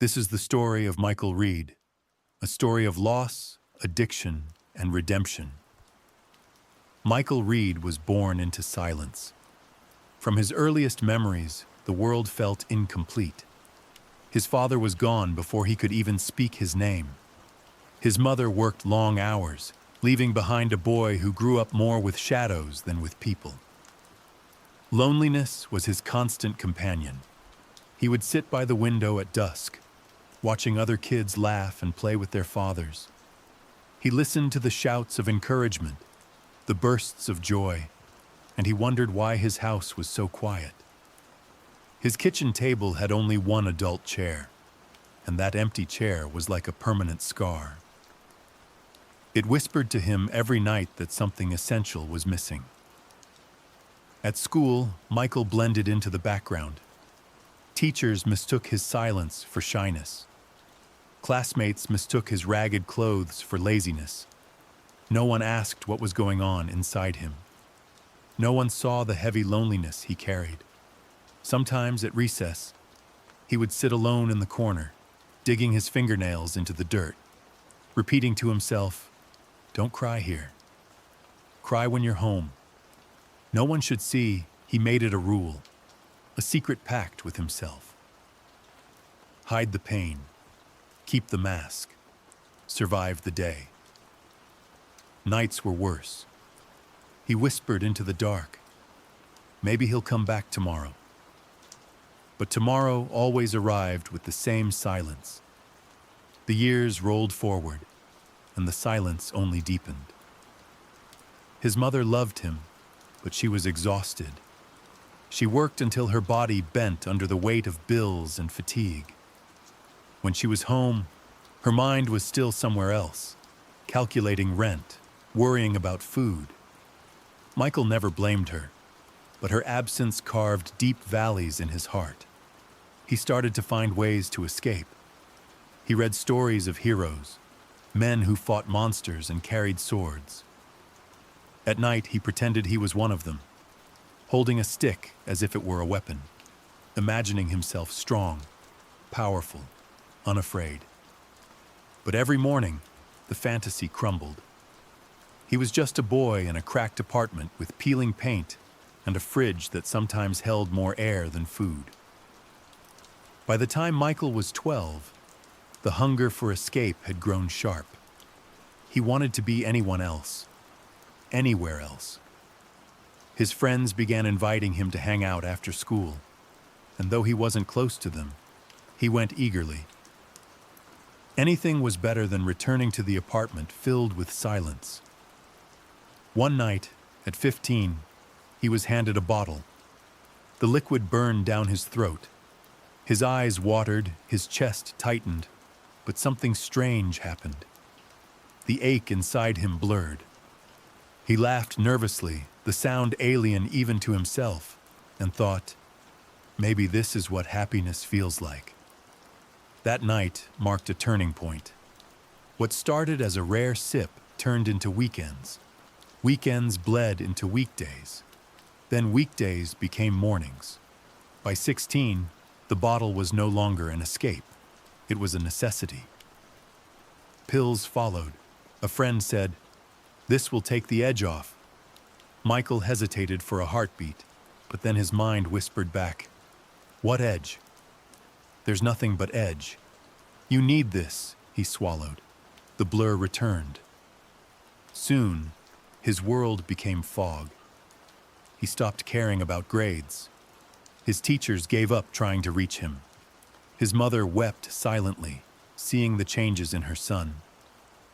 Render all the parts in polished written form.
This is the story of Michael Reed, a story of loss, addiction, and redemption. Michael Reed was born into silence. From his earliest memories, the world felt incomplete. His father was gone before he could even speak his name. His mother worked long hours, leaving behind a boy who grew up more with shadows than with people. Loneliness was his constant companion. He would sit by the window at dusk, watching other kids laugh and play with their fathers. He listened to the shouts of encouragement, the bursts of joy, and he wondered why his house was so quiet. His kitchen table had only one adult chair, and that empty chair was like a permanent scar. It whispered to him every night that something essential was missing. At school, Michael blended into the background. Teachers mistook his silence for shyness. Classmates mistook his ragged clothes for laziness. No one asked what was going on inside him. No one saw the heavy loneliness he carried. Sometimes at recess, he would sit alone in the corner, digging his fingernails into the dirt, repeating to himself, "Don't cry here. Cry when you're home." No one should see. He made it a rule, a secret pact with himself. Hide the pain, keep the mask, survive the day. Nights were worse. He whispered into the dark, "Maybe he'll come back tomorrow." But tomorrow always arrived with the same silence. The years rolled forward, and the silence only deepened. His mother loved him, but she was exhausted. She worked until her body bent under the weight of bills and fatigue. When she was home, her mind was still somewhere else, calculating rent, worrying about food. Michael never blamed her, but her absence carved deep valleys in his heart. He started to find ways to escape. He read stories of heroes, men who fought monsters and carried swords. At night, he pretended he was one of them, holding a stick as if it were a weapon, imagining himself strong, powerful, unafraid. But every morning, the fantasy crumbled. He was just a boy in a cracked apartment with peeling paint and a fridge that sometimes held more air than food. By the time Michael was 12, the hunger for escape had grown sharp. He wanted to be anyone else, anywhere else. His friends began inviting him to hang out after school, and though he wasn't close to them, he went eagerly. Anything was better than returning to the apartment filled with silence. One night, at 15, he was handed a bottle. The liquid burned down his throat. His eyes watered, his chest tightened, but something strange happened. The ache inside him blurred. He laughed nervously, the sound alien even to himself, and thought, maybe this is what happiness feels like. That night marked a turning point. What started as a rare sip turned into weekends. Weekends bled into weekdays. Then weekdays became mornings. By 16, the bottle was no longer an escape. It was a necessity. Pills followed. A friend said, "This will take the edge off." Michael hesitated for a heartbeat, but then his mind whispered back, "What edge? There's nothing but edge. You need this," he swallowed. The blur returned. Soon, his world became fog. He stopped caring about grades. His teachers gave up trying to reach him. His mother wept silently, seeing the changes in her son.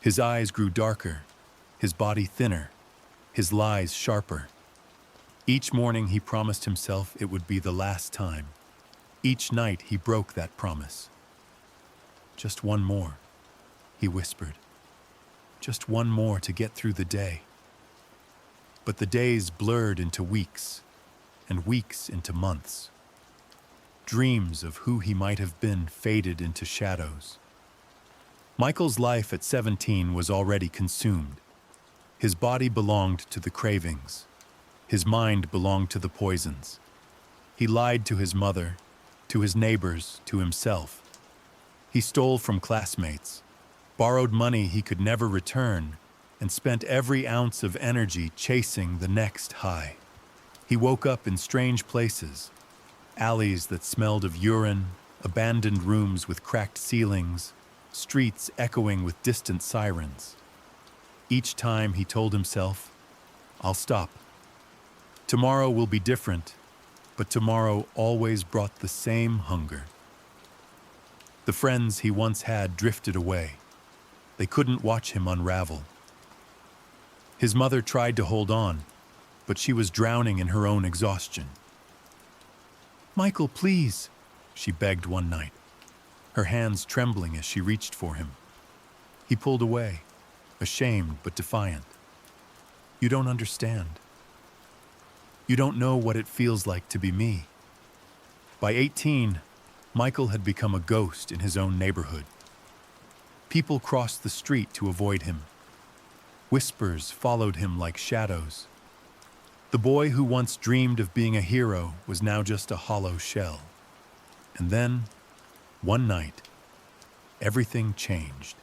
His eyes grew darker, his body thinner, his lies sharper. Each morning he promised himself it would be the last time. Each night he broke that promise. "Just one more," he whispered. "Just one more to get through the day." But the days blurred into weeks, and weeks into months. Dreams of who he might have been faded into shadows. Michael's life at 17 was already consumed. His body belonged to the cravings. His mind belonged to the poisons. He lied to his mother, to his neighbors, to himself. He stole from classmates, borrowed money he could never return, and spent every ounce of energy chasing the next high. He woke up in strange places, alleys that smelled of urine, abandoned rooms with cracked ceilings, streets echoing with distant sirens. Each time he told himself, "I'll stop. Tomorrow will be different," but tomorrow always brought the same hunger. The friends he once had drifted away. They couldn't watch him unravel. His mother tried to hold on, but she was drowning in her own exhaustion. "Michael, please," she begged one night, her hands trembling as she reached for him. He pulled away, ashamed but defiant. "You don't understand. You don't know what it feels like to be me." By 18, Michael had become a ghost in his own neighborhood. People crossed the street to avoid him. Whispers followed him like shadows. The boy who once dreamed of being a hero was now just a hollow shell. And then, one night, everything changed.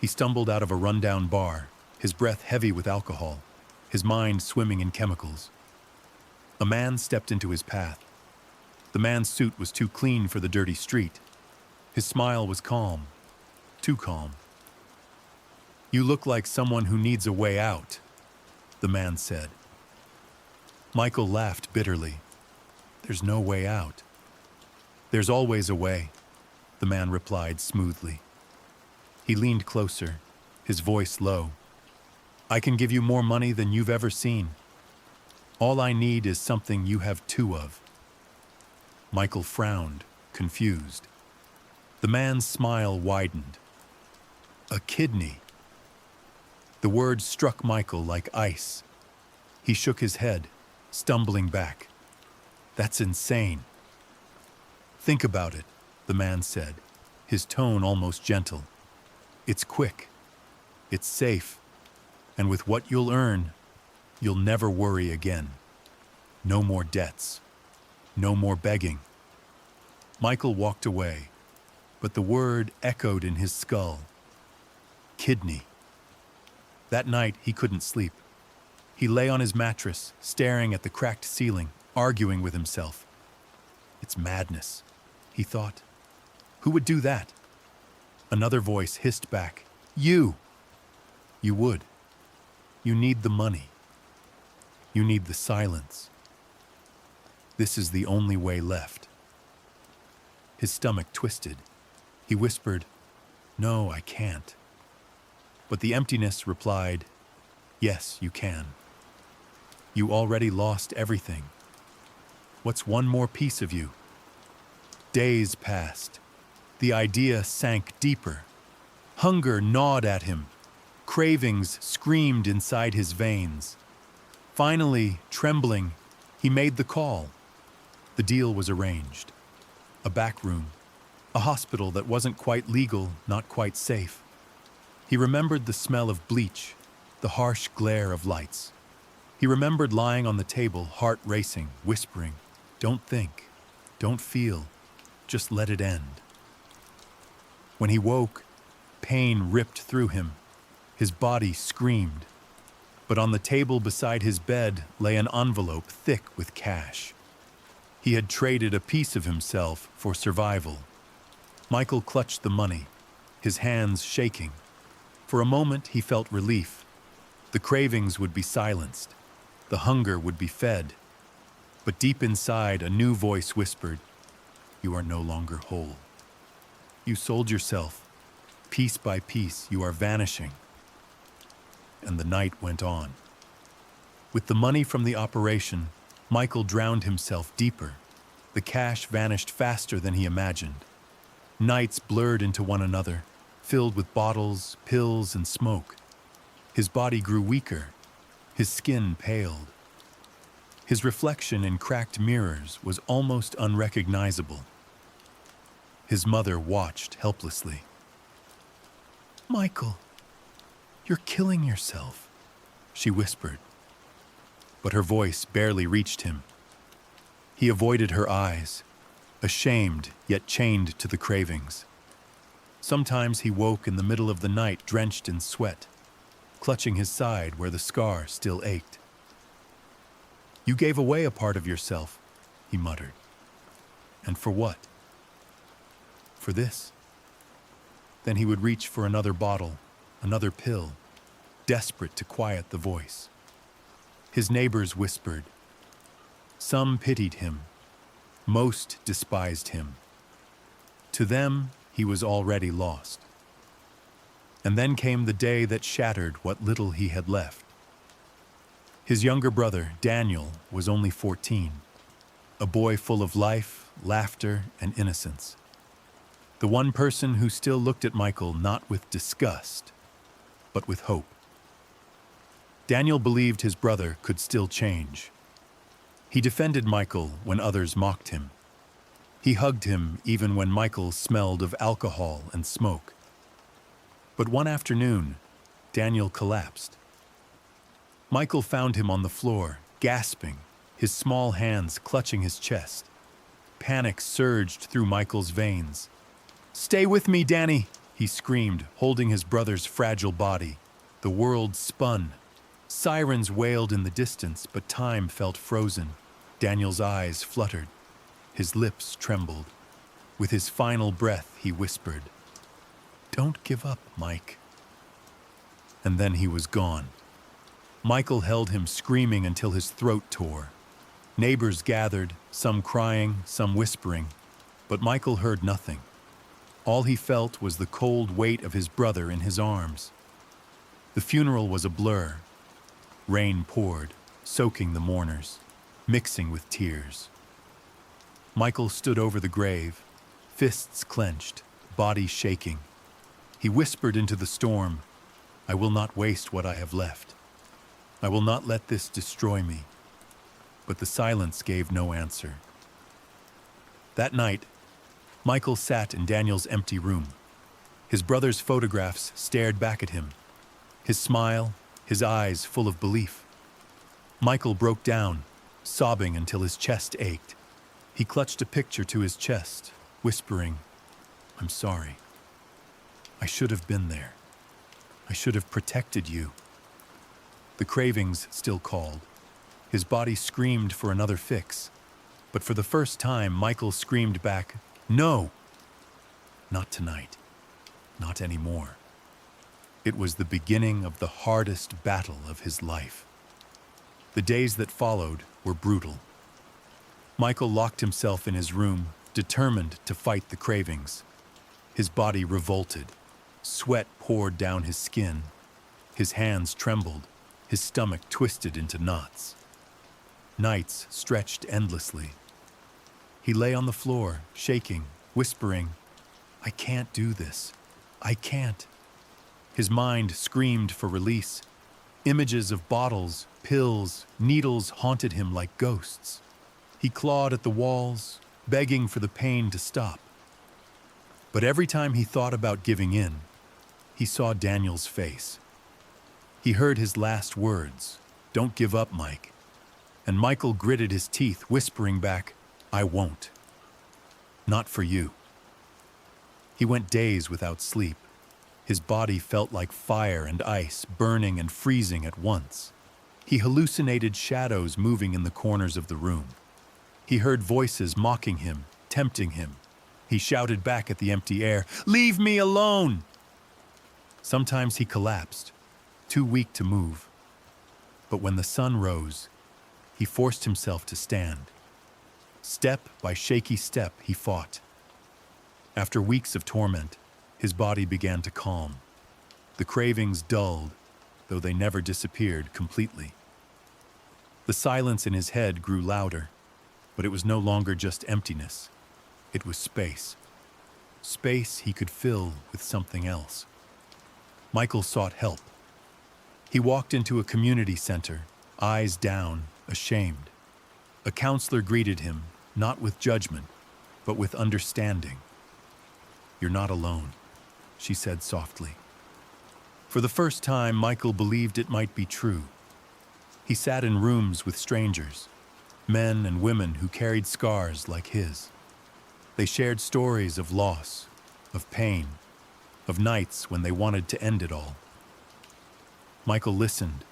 He stumbled out of a rundown bar, his breath heavy with alcohol, his mind swimming in chemicals. A man stepped into his path. The man's suit was too clean for the dirty street. His smile was calm, too calm. "You look like someone who needs a way out," the man said. Michael laughed bitterly. "There's no way out." "There's always a way," the man replied smoothly. He leaned closer, his voice low. "I can give you more money than you've ever seen. All I need is something you have two of." Michael frowned, confused. The man's smile widened. "A kidney." The word struck Michael like ice. He shook his head, stumbling back. "That's insane." "Think about it," the man said, his tone almost gentle. "It's quick. It's safe. And with what you'll earn, you'll never worry again. No more debts. No more begging." Michael walked away, but the word echoed in his skull. Kidney. That night, he couldn't sleep. He lay on his mattress, staring at the cracked ceiling, arguing with himself. "It's madness," he thought. "Who would do that?" Another voice hissed back, "You!" "You would. You need the money. You need the silence. This is the only way left." His stomach twisted. He whispered, "No, I can't." But the emptiness replied, "Yes, you can. You already lost everything. What's one more piece of you?" Days passed. The idea sank deeper. Hunger gnawed at him. Cravings screamed inside his veins. Finally, trembling, he made the call. The deal was arranged. A back room, a hospital that wasn't quite legal, not quite safe. He remembered the smell of bleach, the harsh glare of lights. He remembered lying on the table, heart racing, whispering, "Don't think, don't feel, just let it end." When he woke, pain ripped through him. His body screamed. But on the table beside his bed lay an envelope thick with cash. He had traded a piece of himself for survival. Michael clutched the money, his hands shaking. For a moment, he felt relief. The cravings would be silenced. The hunger would be fed. But deep inside, a new voice whispered, "You are no longer whole. You sold yourself. Piece by piece, you are vanishing." And the night went on. With the money from the operation, Michael drowned himself deeper. The cash vanished faster than he imagined. Nights blurred into one another, filled with bottles, pills, and smoke. His body grew weaker. His skin paled. His reflection in cracked mirrors was almost unrecognizable. His mother watched helplessly. "Michael, you're killing yourself," she whispered. But her voice barely reached him. He avoided her eyes, ashamed yet chained to the cravings. Sometimes he woke in the middle of the night drenched in sweat, clutching his side where the scar still ached. "You gave away a part of yourself," he muttered. "And for what?" "For this." Then he would reach for another bottle, another pill, desperate to quiet the voice. His neighbors whispered. Some pitied him. Most despised him. To them, he was already lost. And then came the day that shattered what little he had left. His younger brother, Daniel, was only 14, a boy full of life, laughter, and innocence. The one person who still looked at Michael not with disgust, but with hope. Daniel believed his brother could still change. He defended Michael when others mocked him. He hugged him even when Michael smelled of alcohol and smoke. But one afternoon, Daniel collapsed. Michael found him on the floor, gasping, his small hands clutching his chest. Panic surged through Michael's veins. "Stay with me, Danny!" he screamed, holding his brother's fragile body. The world spun. Sirens wailed in the distance, but time felt frozen. Daniel's eyes fluttered. His lips trembled. With his final breath, he whispered, "Don't give up, Mike." And then he was gone. Michael held him screaming until his throat tore. Neighbors gathered, some crying, some whispering, but Michael heard nothing. All he felt was the cold weight of his brother in his arms. The funeral was a blur. Rain poured, soaking the mourners, mixing with tears. Michael stood over the grave, fists clenched, body shaking. He whispered into the storm, "I will not waste what I have left. I will not let this destroy me." But the silence gave no answer. That night, Michael sat in Daniel's empty room. His brother's photographs stared back at him. His smile, his eyes full of belief. Michael broke down, sobbing until his chest ached. He clutched a picture to his chest, whispering, "I'm sorry. I should have been there. I should have protected you." The cravings still called. His body screamed for another fix. But for the first time, Michael screamed back, "No! Not tonight. Not anymore." It was the beginning of the hardest battle of his life. The days that followed were brutal. Michael locked himself in his room, determined to fight the cravings. His body revolted. Sweat poured down his skin. His hands trembled. His stomach twisted into knots. Nights stretched endlessly. He lay on the floor, shaking, whispering, "I can't do this. I can't." His mind screamed for release. Images of bottles, pills, needles haunted him like ghosts. He clawed at the walls, begging for the pain to stop. But every time he thought about giving in, he saw Daniel's face. He heard his last words, "Don't give up, Mike." And Michael gritted his teeth, whispering back, "I won't. Not for you." He went days without sleep. His body felt like fire and ice, burning and freezing at once. He hallucinated shadows moving in the corners of the room. He heard voices mocking him, tempting him. He shouted back at the empty air, "Leave me alone!" Sometimes he collapsed, too weak to move. But when the sun rose, he forced himself to stand. Step by shaky step, he fought. After weeks of torment, his body began to calm. The cravings dulled, though they never disappeared completely. The silence in his head grew louder, but it was no longer just emptiness. It was space. Space he could fill with something else. Michael sought help. He walked into a community center, eyes down, ashamed. A counselor greeted him, not with judgment, but with understanding. "You're not alone," she said softly. For the first time, Michael believed it might be true. He sat in rooms with strangers, men and women who carried scars like his. They shared stories of loss, of pain, of nights when they wanted to end it all. Michael listened,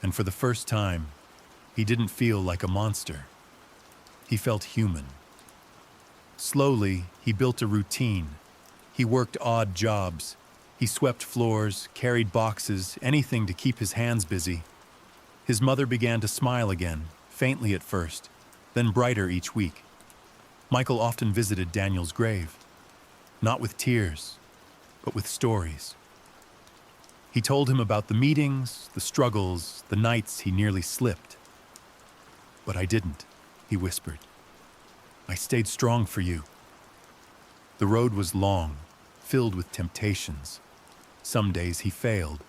and for the first time, he didn't feel like a monster. He felt human. Slowly, he built a routine. He worked odd jobs. He swept floors, carried boxes, anything to keep his hands busy. His mother began to smile again, faintly at first, then brighter each week. Michael often visited Daniel's grave, not with tears, but with stories. He told him about the meetings, the struggles, the nights he nearly slipped. "But I didn't," he whispered. "I stayed strong for you." The road was long, filled with temptations. Some days he failed,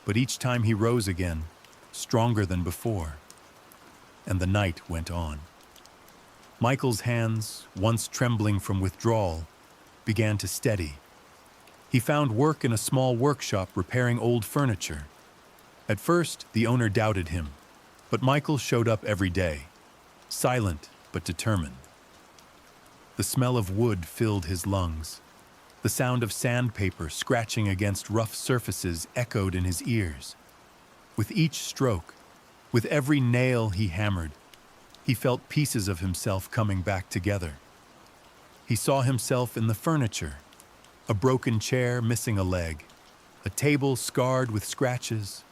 but each time he rose again, stronger than before. And the night went on. Michael's hands, once trembling from withdrawal, began to steady. He found work in a small workshop repairing old furniture. At first, the owner doubted him, but Michael showed up every day, silent but determined. The smell of wood filled his lungs. The sound of sandpaper scratching against rough surfaces echoed in his ears. With each stroke, with every nail he hammered, he felt pieces of himself coming back together. He saw himself in the furniture, a broken chair missing a leg, a table scarred with scratches,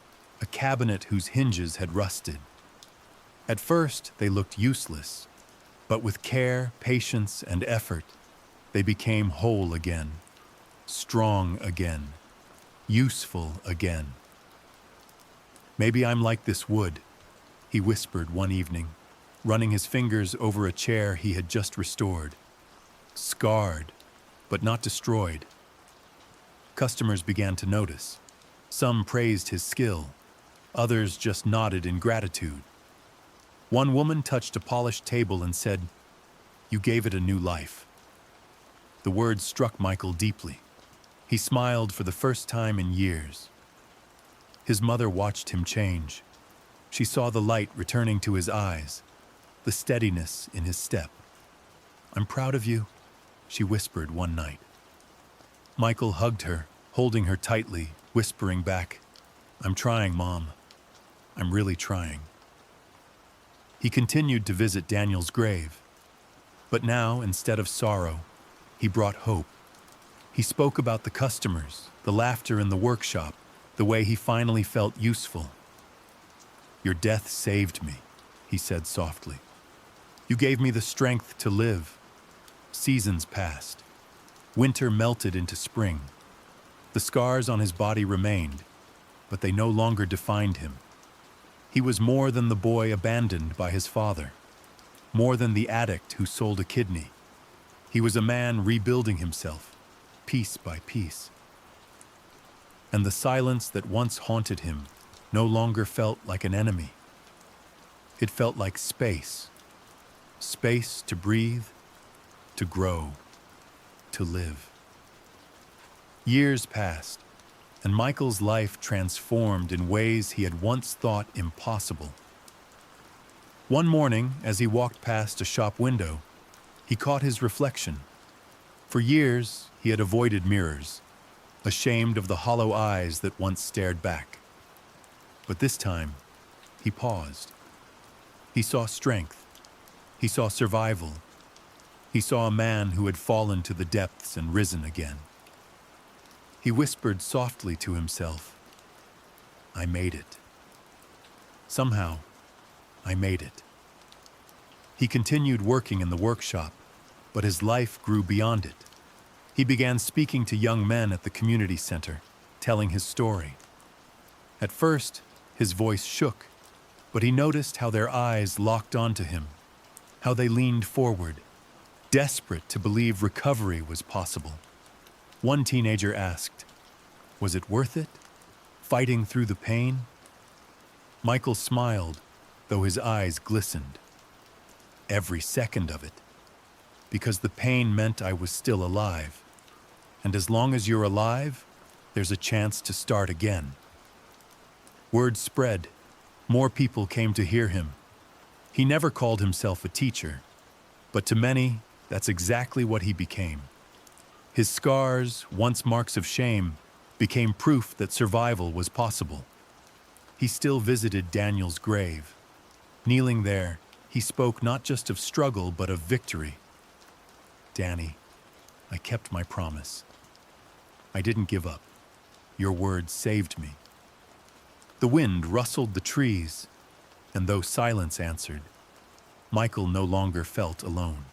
a cabinet whose hinges had rusted. At first, they looked useless, but with care, patience, and effort, they became whole again, strong again, useful again. "Maybe I'm like this wood," he whispered one evening, running his fingers over a chair he had just restored. Scarred, but not destroyed. Customers began to notice. Some praised his skill. Others just nodded in gratitude. One woman touched a polished table and said, "You gave it a new life." The words struck Michael deeply. He smiled for the first time in years. His mother watched him change. She saw the light returning to his eyes, the steadiness in his step. "I'm proud of you," she whispered one night. Michael hugged her, holding her tightly, whispering back, "I'm trying, Mom. I'm really trying." He continued to visit Daniel's grave. But now, instead of sorrow, he brought hope. He spoke about the customers, the laughter in the workshop, the way he finally felt useful. "Your death saved me," he said softly. "You gave me the strength to live." Seasons passed. Winter melted into spring. The scars on his body remained, but they no longer defined him. He was more than the boy abandoned by his father, more than the addict who sold a kidney. He was a man rebuilding himself, piece by piece. And the silence that once haunted him no longer felt like an enemy. It felt like space. Space to breathe, to grow, to live. Years passed, and Michael's life transformed in ways he had once thought impossible. One morning, as he walked past a shop window, he caught his reflection. For years, he had avoided mirrors, ashamed of the hollow eyes that once stared back. But this time, he paused. He saw strength. He saw survival. He saw a man who had fallen to the depths and risen again. He whispered softly to himself, "I made it. Somehow, I made it." He continued working in the workshop, but his life grew beyond it. He began speaking to young men at the community center, telling his story. At first, his voice shook, but he noticed how their eyes locked onto him, how they leaned forward, desperate to believe recovery was possible. One teenager asked, "Was it worth it? Fighting through the pain?" Michael smiled, though his eyes glistened. "Every second of it. Because the pain meant I was still alive. And as long as you're alive, there's a chance to start again." Word spread. More people came to hear him. He never called himself a teacher, but to many, That's exactly what he became. His scars, once marks of shame, became proof that survival was possible. He still visited Daniel's grave. Kneeling there, he spoke not just of struggle but of victory. "Danny, I kept my promise. I didn't give up. Your words saved me." The wind rustled the trees, and though silence answered, Michael no longer felt alone.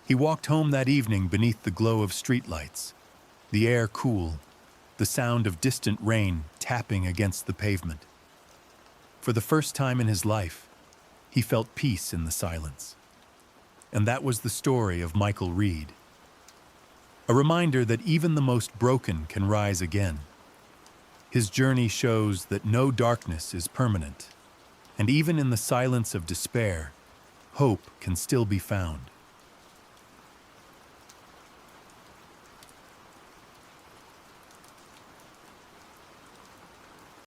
He walked home that evening beneath the glow of streetlights, the air cool, the sound of distant rain tapping against the pavement. For the first time in his life, he felt peace in the silence. And that was the story of Michael Reed. A reminder that even the most broken can rise again. His journey shows that no darkness is permanent, and even in the silence of despair, hope can still be found.